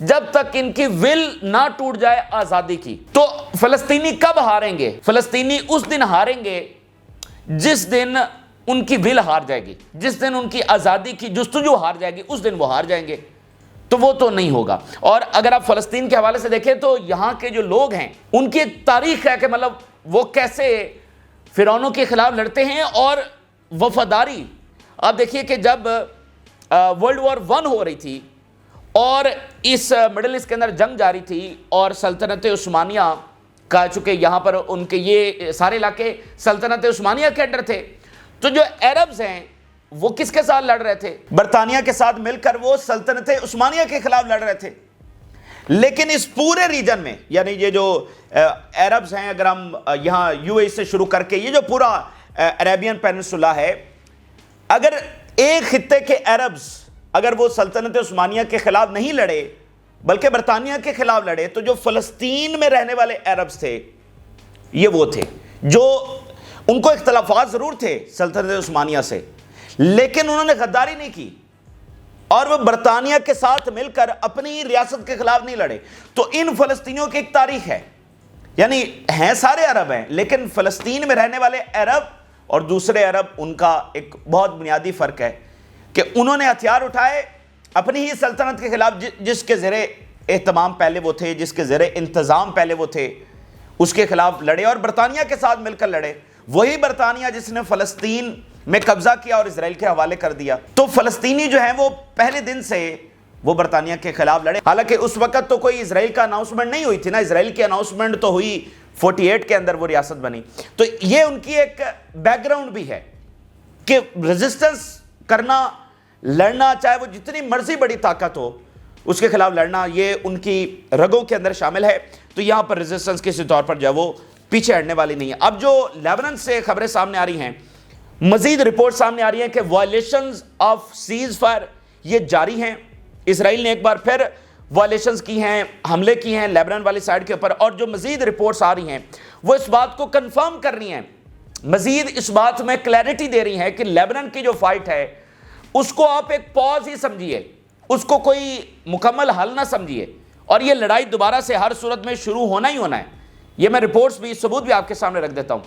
جب تک ان کی ول نہ ٹوٹ جائے آزادی کی. تو فلسطینی کب ہاریں گے؟ فلسطینی اس دن ہاریں گے جس دن ان کی ول ہار جائے گی، جس دن ان کی آزادی کی جستجو ہار جائے گی، اس دن وہ ہار جائیں گے. تو وہ تو نہیں ہوگا. اور اگر آپ فلسطین کے حوالے سے دیکھیں تو یہاں کے جو لوگ ہیں ان کی ایک تاریخ ہے کہ مطلب وہ کیسے فرعونوں کے خلاف لڑتے ہیں اور وفاداری. آپ دیکھیے کہ جب ورلڈ وار 1 ہو رہی تھی اور اس مڈل ایسٹ کے اندر جنگ جاری تھی اور سلطنت عثمانیہ کا، چونکہ یہاں پر ان کے یہ سارے علاقے سلطنت عثمانیہ کے انڈر تھے، تو جو عربز ہیں وہ کس کے ساتھ لڑ رہے تھے؟ برطانیہ کے ساتھ مل کر وہ سلطنت عثمانیہ کے خلاف لڑ رہے تھے. لیکن اس پورے ریجن میں، یعنی یہ جو عربز ہیں، اگر ہم یہاں یو اے سے شروع کر کے یہ جو پورا عربین پیننسولا ہے، اگر ایک خطے کے عربز اگر وہ سلطنت عثمانیہ کے خلاف نہیں لڑے بلکہ برطانیہ کے خلاف لڑے، تو جو فلسطین میں رہنے والے عربز تھے یہ وہ تھے جو ان کو اختلافات ضرور تھے سلطنت عثمانیہ سے، لیکن انہوں نے غداری نہیں کی اور وہ برطانیہ کے ساتھ مل کر اپنی ریاست کے خلاف نہیں لڑے. تو ان فلسطینیوں کی ایک تاریخ ہے، یعنی ہیں سارے عرب ہیں لیکن فلسطین میں رہنے والے عرب اور دوسرے عرب، ان کا ایک بہت بنیادی فرق ہے کہ انہوں نے ہتھیار اٹھائے اپنی ہی سلطنت کے خلاف، جس کے زیر اہتمام پہلے وہ تھے، جس کے زیر انتظام پہلے وہ تھے، اس کے خلاف لڑے اور برطانیہ کے ساتھ مل کر لڑے. وہی برطانیہ جس نے فلسطین میں قبضہ کیا اور اسرائیل کے حوالے کر دیا. تو فلسطینی جو ہیں وہ پہلے دن سے وہ برطانیہ کے خلاف لڑے. حالانکہ اس وقت تو کوئی اسرائیل کا اناؤنسمنٹ نہیں ہوئی تھی نا، اسرائیل کی اناؤنسمنٹ تو ہوئی 48 کے اندر وہ ریاست بنی. تو یہ ان کی ایک بیک گراؤنڈ بھی ہے کہ ریزسٹنس کرنا، لڑنا، چاہے وہ جتنی مرضی بڑی طاقت ہو اس کے خلاف لڑنا، یہ ان کی رگوں کے اندر شامل ہے. تو یہاں پر ریزسٹنس کسی طور پر جو ہے وہ پیچھے ہٹنے والی نہیں ہے. اب جو لیبنان سے خبریں سامنے آ رہی ہیں، مزید رپورٹ سامنے آ رہی ہیں کہ وائلیشنز آف سیز فائر یہ جاری ہیں. اسرائیل نے ایک بار پھر وائلیشنز کی ہیں، حملے کی ہیں لیبنان والی سائڈ کے اوپر، اور جو مزید رپورٹس آ رہی ہیں وہ اس بات کو کنفرم کر رہی ہیں، مزید اس بات میں کلیئرٹی دے رہی ہیں کہ لیبنان کی جو فائٹ ہے اس کو آپ ایک پاز ہی سمجھیے، اس کو کوئی مکمل حل نہ سمجھیے، اور یہ لڑائی دوبارہ سے ہر صورت میں شروع ہونا ہی ہونا ہے. یہ میں رپورٹس بھی، ثبوت بھی آپ کے سامنے رکھ دیتا ہوں.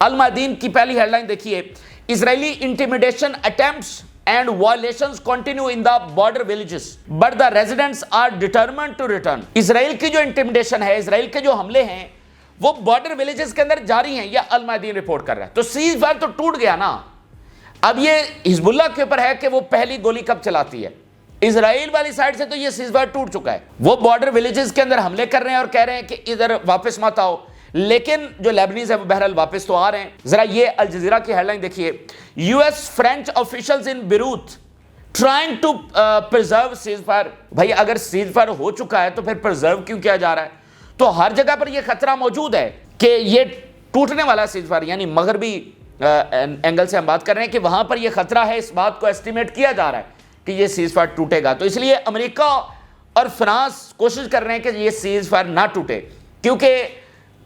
المادین کی پہلی ہیڈ لائن دیکھیے، Israeli intimidation attempts and violations continue in the border villages but the residents are determined to return. اسرائیل کی جو انٹیمیڈیشن ہے، اسرائیل کے جو حملے ہیں وہ بارڈر ولیجز کے اندر جاری ہیں، یہ المادین رپورٹ کر رہا ہے. تو سیز فائر تو ٹوٹ گیا نا، اب یہ حزب اللہ کے اوپر ہے کہ وہ پہلی گولی کب چلاتی ہے. اسرائیل والی سائڈ سے تو یہ سیز فائر ٹوٹ چکا ہے، وہ بارڈر ولیجز کے اندر حملے کر رہے ہیں اور کہہ رہے ہیں کہ ادھر واپس مت آؤ، لیکن جو لیبنیز ہے وہ بہرحال واپس تو آ رہے ہیں. ذرا یہ الجزیرہ کی ہیڈ لائن دیکھیے، U S French officials in Beirut trying to preserve ceasefire. بھائی اگر سیز فائر ہو چکا ہے تو پھر پرزرو کیوں کیا جا رہا ہے؟ تو ہر جگہ پر یہ خطرہ موجود ہے کہ یہ ٹوٹنے والا سیز فائر، یعنی مغربی اینگل سے ہم بات کر رہے ہیں کہ وہاں پر یہ خطرہ ہے، اس بات کو ایسٹیمیٹ کیا جا رہا ہے کہ یہ سیز فائر ٹوٹے گا. تو اس لیے امریکہ اور فرانس کوشش کر رہے ہیں کہ یہ سیز فائر نہ ٹوٹے، کیونکہ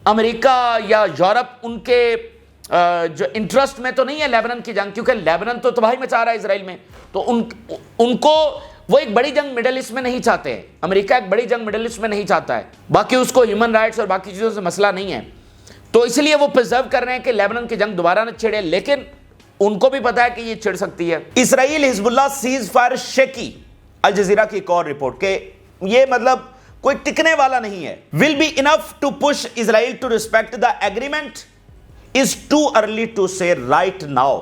امریکہ یا یورپ ان کے جو انٹرسٹ میں تو نہیں ہے لیبنان کی جنگ، کیونکہ لیبنان تو تباہی مچا رہا ہے اسرائیل میں. تو ان کو وہ ایک بڑی جنگ مڈل ایسٹ میں نہیں چاہتے ہیں، امریکہ ایک بڑی جنگ مڈل ایسٹ میں نہیں چاہتا ہے، باقی اس کو ہیومن رائٹس اور باقی چیزوں سے مسئلہ نہیں ہے. تو اس لیے وہ پرزرو کر رہے ہیں کہ لیبنان کی جنگ دوبارہ نہ چھڑے، لیکن ان کو بھی پتا ہے کہ یہ چھڑ سکتی ہے. اسرائیل حزب اللہ سیز فائر شیکی. الجزیرہ کی ایک اور رپورٹ کہ یہ مطلب کوئی ٹکنے والا نہیں ہے. will be enough to push Israel to respect the agreement is too early to say right now.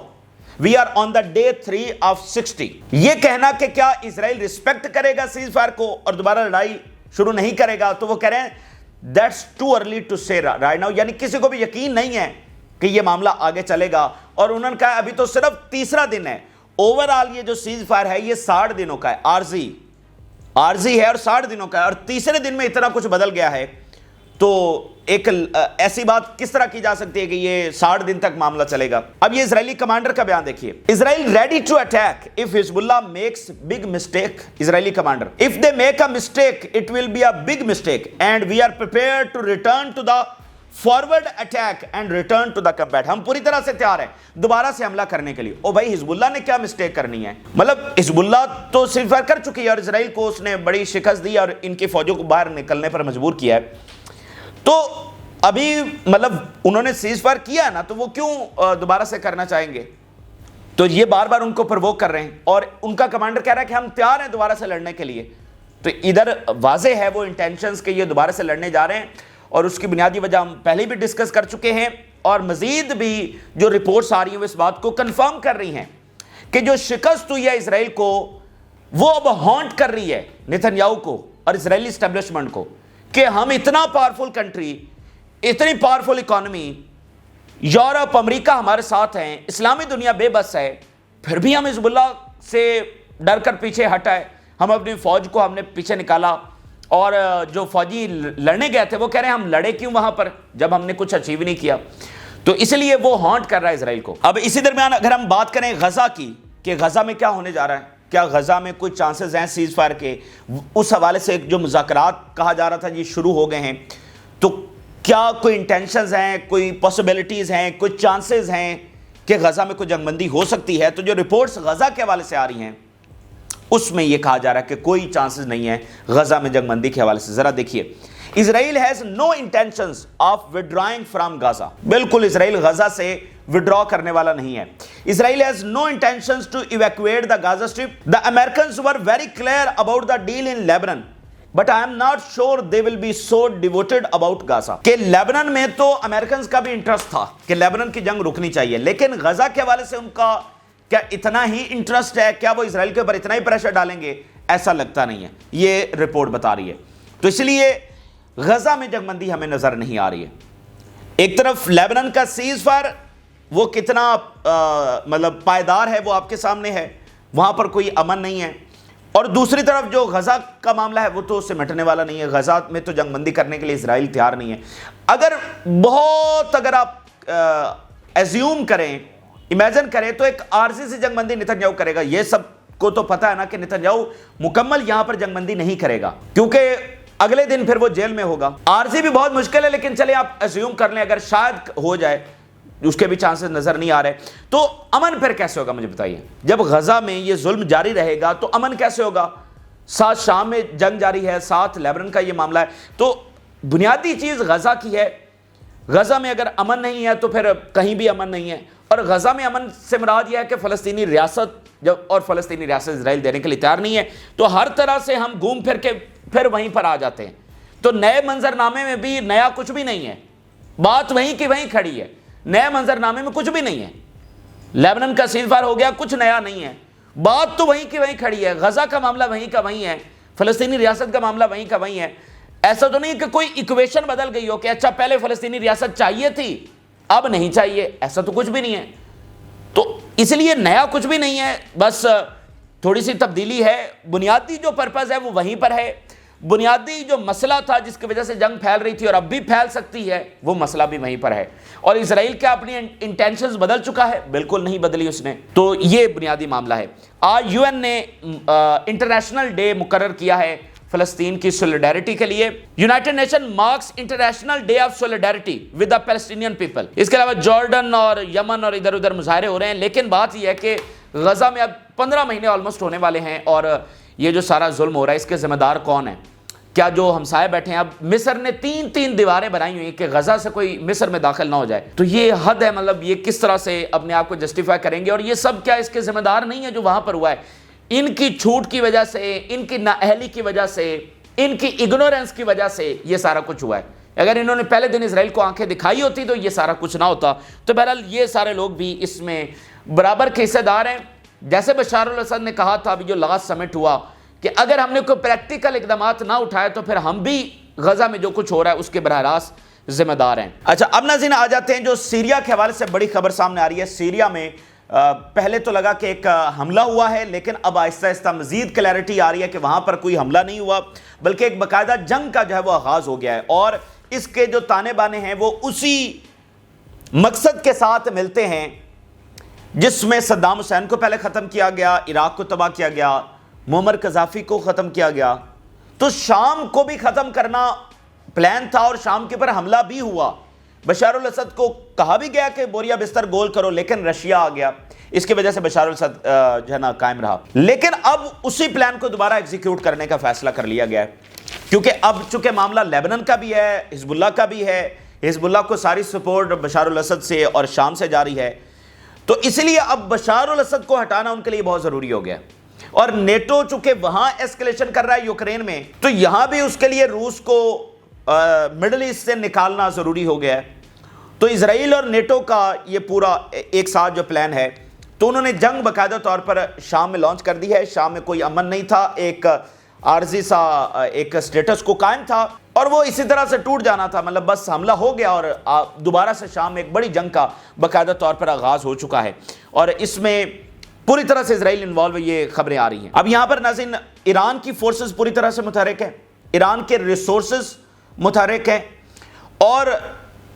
We are on the day 3 of 60. یہ کہنا کہ کیا اسرائیل رسپیکٹ کرے گا سیز فائر کو اور دوبارہ لڑائی شروع نہیں کرے گا، تو وہ کہہ رہے ہیں that's too early to say right now. یعنی کسی کو بھی یقین نہیں ہے کہ یہ معاملہ آگے چلے گا، اور انہوں نے کہا ابھی تو صرف تیسرا دن ہے. اوورآل یہ جو سیز فائر ہے یہ 60 دنوں کا ہے، عارضی ہے اور 60 دنوں کا ہے، اور تیسرے دن میں اتنا کچھ بدل گیا ہے. تو ایک ایسی بات کس طرح کی جا سکتی ہے کہ یہ 60 دن تک معاملہ چلے گا. اب یہ اسرائیلی کمانڈر کا بیان دیکھیے، Israel ready to attack if Hezbollah makes big mistake. Israeli commander, if they make a mistake it will be a big mistake and we are prepared to return to the forward attack and return to the combat. ہم پوری طرح سے تیار ہیں دوبارہ سے حملہ کرنے کے لیے. او بھائی حزب اللہ نے کیا مسٹیک کرنی ہے؟ مطلب حزب اللہ تو سیز فائر کر چکی ہے اور اسرائیل کو اس نے بڑی شکست دی اور ان کی فوجوں کو باہر نکلنے پر مجبور کیا ہے. تو ابھی مطلب انہوں نے سیز فائر کیا ہے نا, تو وہ کیوں دوبارہ سے کرنا چاہیں گے؟ تو یہ بار بار ان کو پرووک کر رہے ہیں اور ان کا کمانڈر کہہ رہا ہے کہ ہم تیار ہیں دوبارہ سے لڑنے کے لیے. تو ادھر واضح ہے وہ انٹینشنز کہ یہ دوبارہ سے لڑنے جا رہے ہیں, اور اس کی بنیادی وجہ ہم پہلے بھی ڈسکس کر چکے ہیں, اور مزید بھی جو رپورٹس آ رہی ہیں وہ اس بات کو کنفرم کر رہی ہیں کہ جو شکست ہوئی ہے اسرائیل کو وہ اب ہانٹ کر رہی ہے نیتن یاہو کو اور اسرائیلی اسٹیبلشمنٹ کو کہ ہم اتنا پاورفل کنٹری, اتنی پاورفل اکانومی, یورپ امریکہ ہمارے ساتھ ہیں, اسلامی دنیا بے بس ہے, پھر بھی ہم حزب اللہ سے ڈر کر پیچھے ہٹ آئے. ہم اپنی فوج کو ہم نے پیچھے نکالا, اور جو فوجی لڑنے گئے تھے وہ کہہ رہے ہیں ہم لڑے کیوں وہاں پر جب ہم نے کچھ اچیو نہیں کیا. تو اس لیے وہ ہانٹ کر رہا ہے اسرائیل کو. اب اسی درمیان اگر ہم بات کریں غزہ کی کہ غزہ میں کیا ہونے جا رہا ہے, کیا غزہ میں کوئی چانسز ہیں سیز فائر کے, اس حوالے سے جو مذاکرات کہا جا رہا تھا یہ شروع ہو گئے ہیں, تو کیا کوئی انٹینشنز ہیں, کوئی پاسبلٹیز ہیں, کوئی چانسز ہیں کہ غزہ میں کوئی جنگ بندی ہو سکتی ہے؟ تو جو رپورٹس غزہ کے حوالے سے آ رہی ہیں اس میں یہ کہا جا رہا ہے کہ کوئی چانسز نہیں ہے غزہ میں جنگ بندی کے حوالے سے. ذرا دیکھیے, Israel has no intentions of withdrawing from Gaza. بالکل اسرائیل غزہ سے withdraw کرنے والا نہیں ہے. Israel has no intentions to evacuate the Gaza strip. The Americans were very clear about the deal in Lebanon, but I'm not sure they will be so devoted about Gaza. کہ Lebanon میں تو Americans کا بھی interest تھا کہ Lebanon کی جنگ رکنی چاہیے, لیکن غزہ کے حوالے سے ان کا کیا اتنا ہی انٹرسٹ ہے؟ کیا وہ اسرائیل کے اوپر اتنا ہی پریشر ڈالیں گے؟ ایسا لگتا نہیں ہے, یہ رپورٹ بتا رہی ہے. تو اس لیے غزہ میں جنگ بندی ہمیں نظر نہیں آ رہی ہے. ایک طرف لیبنان کا سیز فائر وہ کتنا مطلب پائیدار ہے وہ آپ کے سامنے ہے, وہاں پر کوئی امن نہیں ہے, اور دوسری طرف جو غزہ کا معاملہ ہے وہ تو سمٹنے والا نہیں ہے. غزہ میں تو جنگ بندی کرنے کے لیے اسرائیل تیار نہیں ہے. اگر آپ ایزیوم کریں, امیجن کریں, تو ایک عارضی سے جنگ بندی نیتن یاہو کرے گا. یہ سب کو تو پتا ہے نا کہ نیتن یاہو مکمل یہاں پر جنگ بندی نہیں کرے گا, کیونکہ اگلے دن پھر وہ جیل میں ہوگا. عارضی بھی بہت مشکل ہے, لیکن چلے آپ ایزیوم کر لیں اگر شاید ہو جائے, اس کے بھی چانسز نظر نہیں آ رہے. تو امن پھر کیسے ہوگا مجھے بتائیے؟ جب غزہ میں یہ ظلم جاری رہے گا تو امن کیسے ہوگا؟ ساتھ شام میں جنگ جاری ہے, ساتھ لیبنان کا یہ معاملہ ہے. تو بنیادی چیز غزہ کی ہے. غزہ میں اگر امن نہیں ہے تو پھر کہیں بھی امن نہیں ہے. اور غزہ میں امن سے مراد یہ ہے کہ فلسطینی ریاست اور فلسطینی ریاست اسرائیل دینے کے لیے تیار نہیں ہے, تو ہر طرح سے ہم گھوم پھر کے پھر وہیں پر آ جاتے ہیں. تو نئے منظر نامے میں بھی نیا کچھ بھی نہیں ہے, بات وہیں کی وہیں کھڑی ہے. نئے منظر نامے میں کچھ بھی نہیں ہے. لیبنان کا سیز فائر ہو گیا, کچھ نیا نہیں ہے, بات تو وہیں کی وہیں کھڑی ہے. غزہ کا معاملہ وہیں کا وہیں ہے, فلسطینی ریاست کا معاملہ وہیں کا وہیں ہے. ایسا تو نہیں کہ کوئی ایکویشن بدل گئی ہو کہ اچھا پہلے فلسطینی ریاست چاہیے تھی اب نہیں چاہیے, ایسا تو کچھ بھی نہیں ہے. تو اس لیے نیا کچھ بھی نہیں ہے, بس تھوڑی سی تبدیلی ہے. بنیادی جو پرپز ہے وہ وہیں پر ہے. بنیادی جو مسئلہ تھا جس کی وجہ سے جنگ پھیل رہی تھی اور اب بھی پھیل سکتی ہے, وہ مسئلہ بھی وہیں پر ہے. اور اسرائیل کیا اپنی انٹینشنز بدل چکا ہے؟ بالکل نہیں بدلی اس نے. تو یہ بنیادی معاملہ ہے. آج یو این نے انٹرنیشنل ڈے مقرر کیا ہے فلسطین کی سولیڈیرٹی کے لیے. United Nation marks International Day of Solidarity with the Palestinian people. اس کے علاوہ جارڈن اور یمن اور ادھر ادھر مظاہرے ہو رہے ہیں. لیکن بات یہ ہے کہ غزہ میں اب 15 مہینے آلموسٹ ہونے والے ہیں, اور یہ جو سارا ظلم ہو رہا ہے اس کے ذمہ دار کون ہے؟ کیا جو ہمسائے بیٹھے ہیں؟ اب مصر نے 3 دیواریں بنائی ہوئی ہیں کہ غزہ سے کوئی مصر میں داخل نہ ہو جائے. تو یہ حد ہے, مطلب یہ کس طرح سے اپنے آپ کو جسٹیفائی کریں گے؟ اور یہ سب کیا اس کے ذمہ دار نہیں ہے جو وہاں پر ہوا ہے؟ ان کی چھوٹ کی وجہ سے, ان کی نااہلی کی وجہ سے, ان کی اگنورنس کی وجہ سے یہ سارا کچھ ہوا ہے. اگر انہوں نے پہلے دن اسرائیل کو آنکھیں دکھائی ہوتی تو یہ سارا کچھ نہ ہوتا. تو بہرحال یہ سارے لوگ بھی اس میں برابر کے حصے دار ہیں. جیسے بشار الاسد نے کہا تھا ابھی جو لاس سمٹ ہوا کہ اگر ہم نے کوئی پریکٹیکل اقدامات نہ اٹھائے تو پھر ہم بھی غزہ میں جو کچھ ہو رہا ہے اس کے براہ راست ذمہ دار ہیں. اچھا اب ناظرین آ جاتے ہیں جو سیریا کے حوالے سے بڑی خبر سامنے آ رہی ہے. سیریا میں پہلے تو لگا کہ ایک حملہ ہوا ہے, لیکن اب آہستہ آہستہ مزید کلیئرٹی آ رہی ہے کہ وہاں پر کوئی حملہ نہیں ہوا بلکہ ایک باقاعدہ جنگ کا جو ہے وہ آغاز ہو گیا ہے. اور اس کے جو تانے بانے ہیں وہ اسی مقصد کے ساتھ ملتے ہیں جس میں صدام حسین کو پہلے ختم کیا گیا, عراق کو تباہ کیا گیا, معمر قذافی کو ختم کیا گیا, تو شام کو بھی ختم کرنا پلان تھا اور شام کے پر حملہ بھی ہوا. بشار الاسد کو کہا بھی گیا کہ بوریا بستر گول کرو، لیکن رشیا آ گیا، اس کی وجہ سے بشار الاسد جو ہے نا قائم رہا۔ لیکن اب اسی پلان کو دوبارہ ایگزیکیوٹ کرنے کا فیصلہ کر لیا گیا ہے، کیونکہ اب چونکہ معاملہ لیبنان کا بھی ہے، حزب اللہ کا بھی ہے، حزب اللہ کو ساری سپورٹ بشار الاسد سے اور شام سے جاری ہے، تو اس لیے اب بشار الاسد کو ہٹانا ان کے لیے بہت ضروری ہو گیا۔ اور نیٹو چونکہ وہاں ایسکلیشن کر رہا ہے یوکرین میں، تو یہاں بھی اس کے لیے روس کو مڈل ایسٹ سے نکالنا ضروری ہو گیا ہے۔ تو اسرائیل اور نیٹو کا یہ پورا ایک ساتھ جو پلان ہے، تو انہوں نے جنگ باقاعدہ طور پر شام میں لانچ کر دی ہے۔ شام میں کوئی امن نہیں تھا، ایک عارضی سا ایک سٹیٹس کو قائم تھا، اور وہ اسی طرح سے ٹوٹ جانا تھا، مطلب بس حملہ ہو گیا اور دوبارہ سے شام میں ایک بڑی جنگ کا باقاعدہ طور پر آغاز ہو چکا ہے، اور اس میں پوری طرح سے اسرائیل انوالو، یہ خبریں آ رہی ہیں۔ اب یہاں پر ناظرین ایران کی فورسز پوری طرح سے متحرک ہیں، ایران کے ریسورسز متحرک ہیں، اور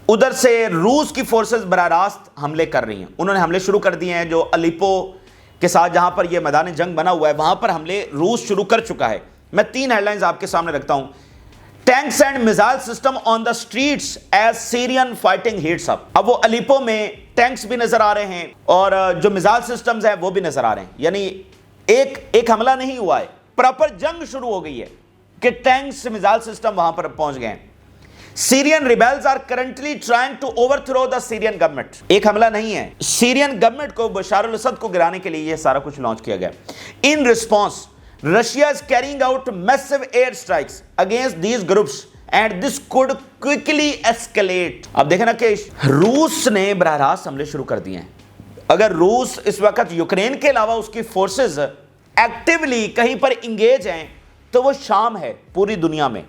ادھر سے روس کی فورسز براہ راست حملے کر رہی ہیں۔ انہوں نے حملے شروع کر دیے ہیں، جو الیپو کے ساتھ جہاں پر یہ میدان جنگ بنا ہوا ہے وہاں پر حملے روس شروع کر چکا ہے۔ میں 3 ہیڈ لائنز آپ کے سامنے رکھتا ہوں۔ Tanks and missile system on the streets as Syrian fighting heats up. اب وہ الیپو میں ٹینکس بھی نظر آ رہے ہیں اور جو میزائل سسٹمز ہیں وہ بھی نظر آ رہے ہیں، یعنی ایک حملہ نہیں ہوا ہے، پراپر جنگ شروع ہو گئی ہے کہ ٹینکس میزائل سسٹم وہاں پر پہنچ گئے ہیں۔ Syrian rebels are currently trying to overthrow the Syrian government. ایک حملہ نہیں ہے، سیرین گورنمنٹ کو، بشار الاسد کو گرانے کے لیے یہ سارا کچھ لانچ کیا گیا۔ In response Russia is carrying out massive air strikes against these groups and this could quickly escalate۔ اب دیکھیں نا کہ روس نے براہ راست حملے شروع کر دیے ہیں۔ اگر روس اس وقت یوکرین کے علاوہ اس کی فورسز ایکٹیولی کہیں پر انگیج ہیں تو وہ شام ہے پوری دنیا میں۔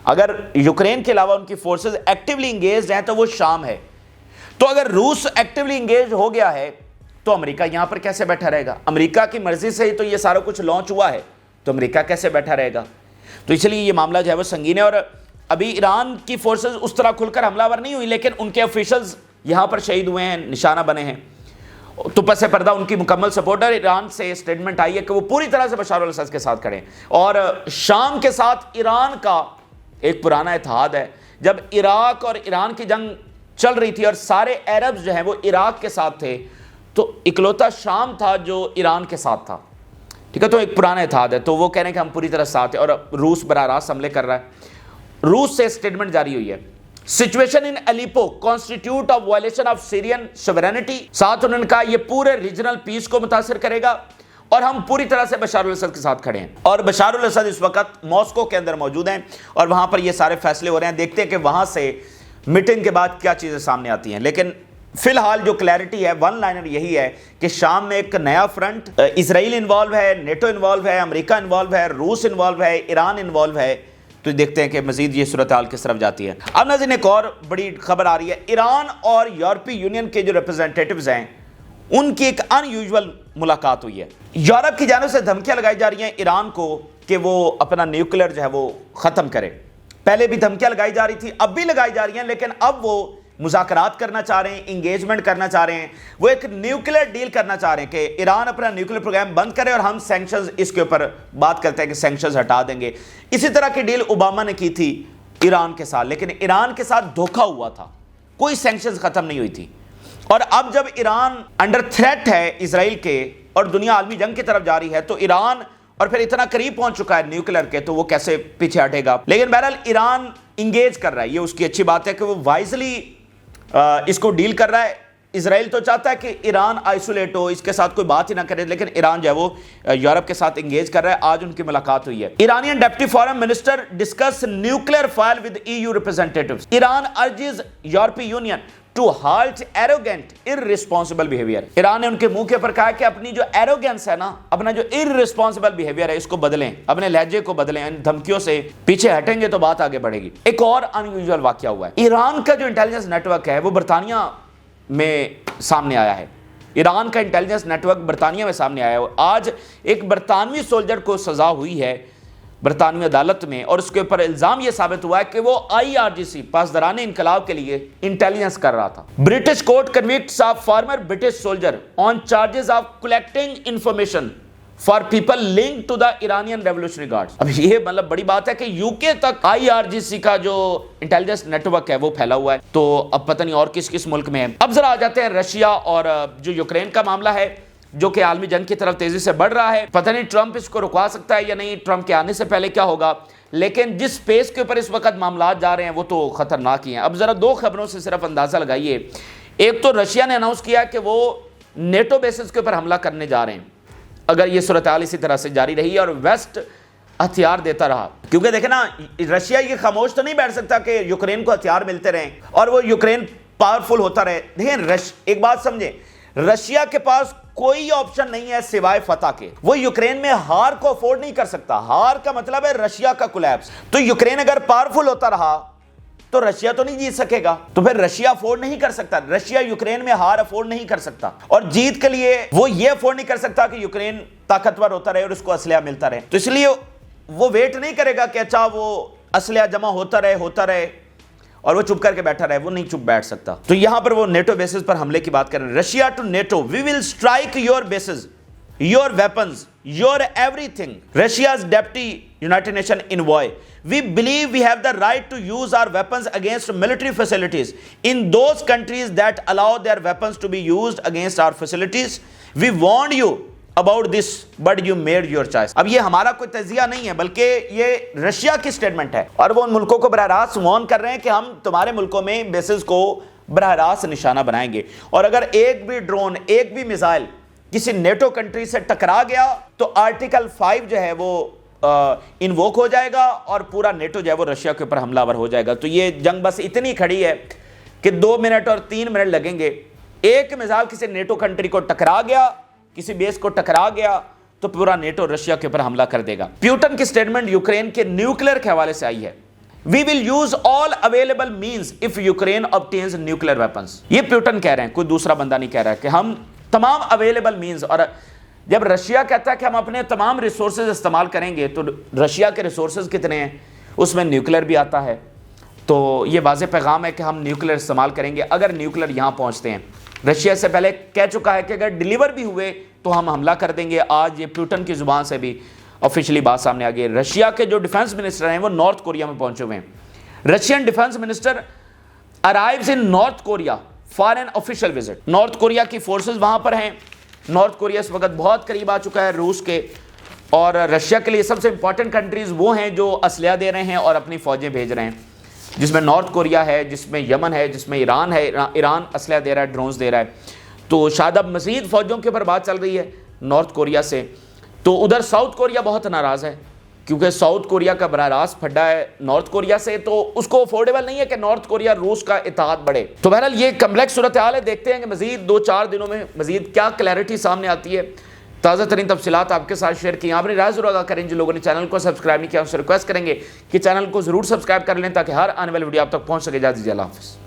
اگر یوکرین کے علاوہ ان کی فورسز ایکٹیولی انگیج ہیں تو وہ شام ہے۔ تو اگر روس ایکٹیولی انگیج ہو گیا ہے تو امریکہ یہاں پر کیسے بیٹھا رہے گا؟ امریکہ کی مرضی سے ہی تو یہ سارا کچھ لانچ ہوا ہے، تو امریکہ کیسے بیٹھا رہے گا؟ تو اس لیے یہ معاملہ جو ہے وہ سنگین ہے، اور ابھی ایران کی فورسز اس طرح کھل کر حملہ ور نہیں ہوئی، لیکن ان کے آفیشلز یہاں پر شہید ہوئے ہیں، نشانہ بنے ہیں۔ تو پس پردہ ان کی مکمل سپورٹ ہے۔ ایران سے اسٹیٹمنٹ آئی ہے کہ وہ پوری طرح سے بشار الاسد کے ساتھ کھڑے ہیں، اور شام کے ساتھ ایران کا ایک پرانا اتحاد ہے۔ جب عراق اور ایران کی جنگ چل رہی تھی اور سارے عربز جو ہیں وہ عراق کے ساتھ تھے، تو اکلوتا شام تھا جو ایران کے ساتھ تھا، ٹھیک ہے؟ تو ایک پرانا اتحاد ہے، تو وہ کہہ رہے ہیں کہ ہم پوری طرح ساتھ ہیں، اور روس براہ راست حملے کر رہا ہے۔ روس سے اسٹیٹمنٹ جاری ہوئی ہے، situation in Aleppo constitute of violation of Syrian sovereignty, ساتھ انہوں نے کہا یہ پورے ریجنل پیس کو متاثر کرے گا، اور ہم پوری طرح سے بشار الاسد کے ساتھ کھڑے ہیں۔ اور بشار الاسد اس وقت ماسکو کے اندر موجود ہیں، اور وہاں پر یہ سارے فیصلے ہو رہے ہیں۔ دیکھتے ہیں کہ وہاں سے میٹنگ کے بعد کیا چیزیں سامنے آتی ہیں، لیکن فی الحال جو کلیئرٹی ہے، ون لائنر یہی ہے کہ شام میں ایک نیا فرنٹ، اسرائیل انوالو ہے، نیٹو انوالو ہے، امریکہ انوالو ہے، روس انوالو ہے، ایران انوالو ہے۔ تو دیکھتے ہیں کہ مزید یہ صورتحال کس طرف جاتی ہے۔ اب ناظرین ایک اور بڑی خبر آ رہی ہے، ایران اور یورپی یونین کے جو ریپرزینٹیٹیوز ہیں ان کی ایک ان یوزول ملاقات ہوئی ہے۔ یورپ کی جانب سے دھمکیاں لگائی جا رہی ہیں ایران کو کہ وہ اپنا نیوکلیر جو ہے وہ ختم کرے۔ پہلے بھی دھمکیاں لگائی جا رہی تھی، اب بھی لگائی جا رہی ہیں، لیکن اب وہ مذاکرات کرنا چاہ رہے ہیں، انگیجمنٹ کرنا چاہ رہے ہیں، وہ ایک نیوکلیر ڈیل کرنا چاہ رہے ہیں کہ ایران اپنا نیوکلیر پروگرام بند کرے اور ہم سینکشنز اس کے اوپر بات کرتے ہیں کہ سینکشنز ہٹا دیں گے۔ اسی طرح کی ڈیل اوباما نے کی تھی ایران کے ساتھ، لیکن ایران کے ساتھ دھوکہ ہوا تھا، کوئی سینکشنز ختم نہیں ہوئی تھی۔ اور اب جب ایران انڈر تھریٹ ہے اسرائیل کے اور دنیا عالمی جنگ کی طرف جا رہی ہے، تو ایران اور پھر اتنا قریب پہنچ چکا ہے نیوکلیر کے، تو وہ کیسے پیچھے ہٹے گا؟ لیکن بہرحال ایران انگیج کر رہا ہے، یہ اس کی اچھی بات ہے کہ وہ وائزلی اس کو ڈیل کر رہا ہے۔ اسرائیل تو چاہتا ہے کہ ایران آئسولیٹ ہو، اس کے ساتھ کوئی بات ہی نہ کرے، لیکن ایران جو ہے وہ یورپ کے ساتھ انگیج کر رہا ہے۔ آج ان کی ملاقات ہوئی ہے۔ Iranian deputy foreign minister discuss nuclear file with EU representatives. ایران urges European Union to halt arrogant irresponsible behavior۔ ایران نے ان کے منہ کے اوپر کہا کہ اپنی جو ایروگینس ہے نا، اپنا جو irresponsible behavior ہے، اس کو بدلیں، اپنے لہجے کو بدلیں، ان دھمکیوں سے پیچھے ہٹیں گے تو بات آگے بڑھے گی۔ ایک اور انیوژل واقعہ ہوا ہے، ایران کا جو انٹیلیجنس نیٹ ورک ہے وہ برطانیہ میں سامنے آیا ہے۔ ایران کا انٹیلیجنس نیٹ ورک برطانیہ میں سامنے آیا ہے۔ آج ایک برطانوی سولجر کو سزا ہوئی ہے برطانوی عدالت میں، اور اس کے اوپر الزام یہ ثابت ہوا ہے کہ وہ IRGC پاسداران انقلاب کے لیے انٹیلیجنس کر رہا تھا۔ British court convicts of former British soldier on charges of collecting information for people linked to the Iranian Revolutionary Guards. اب یہ مطلب بڑی بات ہے کہ یوکے تک IRGC کا جو انٹیلیجنس نیٹ ورک ہے وہ پھیلا ہوا ہے. تو اب پتہ نہیں اور کس کس ملک میں ہے. اب ذرا آ جاتے ہیں رشیا اور جو یوکرین کا معاملہ ہے جو کہ عالمی جنگ کی طرف تیزی سے بڑھ رہا ہے. پتہ نہیں ٹرمپ اس کو رکوا سکتا ہے یا نہیں, ٹرمپ کے آنے سے پہلے کیا ہوگا, لیکن جس پیس کے اوپر اس وقت معاملات جا رہے ہیں وہ تو خطرناک ہی ہیں. اب ذرا دو خبروں سے صرف اندازہ لگائیے. ایک تو رشیا نے اناؤنس کیا کہ وہ نیٹو بیسز کے اوپر حملہ کرنے جا رہے ہیں اگر یہ صورتحال اسی طرح سے جاری رہی اور ویسٹ ہتھیار دیتا رہا. کیونکہ دیکھیں نا, رشیا یہ خاموش تو نہیں بیٹھ سکتا کہ یوکرین کو ہتھیار ملتے رہیں اور وہ یوکرین پاورفل ہوتا رہے. دیکھیں ایک بات سمجھیں, رشیا کے پاس کوئی آپشن نہیں ہے سوائے فتح کے. وہ یوکرین میں ہار کو افورڈ نہیں کر سکتا. ہار کا مطلب ہے رشیا کا کولیپس. تو یوکرین اگر پاورفل ہوتا رہا تو رشیا تو نہیں جیت سکے گا, تو پھر رشیا افورڈ نہیں کر سکتا. رشیا یوکرین میں ہار افورڈ نہیں کر سکتا, اور جیت کے لیے وہ یہ افورڈ نہیں کر سکتا کہ یوکرین طاقتور ہوتا رہے اور اس کو اسلحہ ملتا رہے. تو اس لیے وہ ویٹ نہیں کرے گا کہ اچھا وہ اسلحہ جمع ہوتا رہے اور وہ چپ کر کے بیٹھا رہے. وہ نہیں چپ بیٹھ سکتا. تو یہاں پر وہ نیٹو بیسز پر حملے کی بات کر رہے ہیں. Russia to NATO, we will strike your bases, your weapons, your everything. Russia's deputy United Nations envoy. We believe we have the right to use our weapons against military facilities in those countries that allow their weapons to be used against our facilities. We warned you about this, but you made your choice. اب یہ ہمارا کوئی تجزیہ نہیں ہے بلکہ یہ Russia کی سٹیٹمنٹ ہے, اور وہ ان ملکوں کو براہ راست وارن کر رہے ہیں کہ ہم تمہارے ملکوں میں بیسز کو براہ راست نشانہ بنائیں گے, اور اگر ایک بھی ڈرون, ایک بھی میزائل کسی نیٹو کنٹری سے ٹکرا گیا تو آرٹیکل 5 جو ہے وہ انووک ہو جائے گا اور پورا نیٹو جو ہے وہ رشیا کے اوپر حملہ ور ہو جائے گا. تو یہ جنگ بس اتنی کھڑی ہے کہ 2 منٹ اور 3 منٹ لگیں گے. ایک میزائل کسی نیٹو کنٹری کو ٹکرا گیا, کسی بیس کو ٹکرا گیا تو پورا نیٹو رشیا کے اوپر حملہ کر دے گا. پیوٹن کی سٹیٹمنٹ یوکرین کے نیوکلیر کے حوالے سے آئی ہے. We will use all available means if Ukraine obtains nuclear weapons. یہ پیوٹن کہہ رہے ہیں, کوئی دوسرا بندہ نہیں کہہ رہا ہے, کہ ہم تمام اویلیبل مینز. اور جب رشیا کہتا ہے کہ ہم اپنے تمام ریسورسز استعمال کریں گے, تو رشیا کے ریسورسز کتنے ہیں, اس میں نیوکلیر بھی آتا ہے. تو یہ واضح پیغام ہے کہ ہم نیوکلیر استعمال کریں گے اگر نیوکلیر یہاں پہنچتے ہیں. رشیا سے پہلے کہہ چکا ہے کہ اگر ڈیلیور بھی ہوئے تو ہم حملہ کر دیں گے. آج یہ پیوٹن کی زبان سے بھی آفیشلی بات سامنے آ گئی. رشیا کے جو ڈیفنس منسٹر ہیں وہ نارتھ کوریا میں پہنچے ہوئے ہیں. Russian defence minister arrives in north Korea for N official visit. North Korea کی فورسز وہاں پر ہیں. نارتھ کوریا اس وقت بہت قریب آ چکا ہے روس کے, اور رشیا کے لیے سب سے امپورٹنٹ کنٹریز وہ ہیں جو اسلحہ دے رہے ہیں اور اپنی فوجیں بھیج رہے ہیں, جس میں نارتھ کوریا ہے, جس میں یمن ہے, جس میں ایران ہے. ایران اسلحہ دے رہا ہے, ڈرونز دے رہا ہے. تو شاید اب مزید فوجوں کے اوپر بات چل رہی ہے نارتھ کوریا سے. تو ادھر ساؤتھ کوریا بہت ناراض ہے کیونکہ ساؤتھ کوریا کا براہ راست پھڈا ہے نارتھ کوریا سے, تو اس کو افورڈیبل نہیں ہے کہ نارتھ کوریا روس کا اتحاد بڑھے. تو بہرحال یہ کمپلیکس صورتحال ہے. دیکھتے ہیں کہ مزید 2-4 دنوں میں مزید کیا کلیئرٹی سامنے آتی ہے. تازہ ترین تفصیلات آپ کے ساتھ شیئر کی. آپ نے رائے ضرور آگاہ کریں. جن لوگوں نے چینل کو سبسکرائب نہیں کیا ان سے ریکویسٹ کریں گے کہ چینل کو ضرور سبسکرائب کر لیں تاکہ ہر آنے والی ویڈیو آپ تک پہنچ سکے. اجازت دیجیے, اللہ حافظ.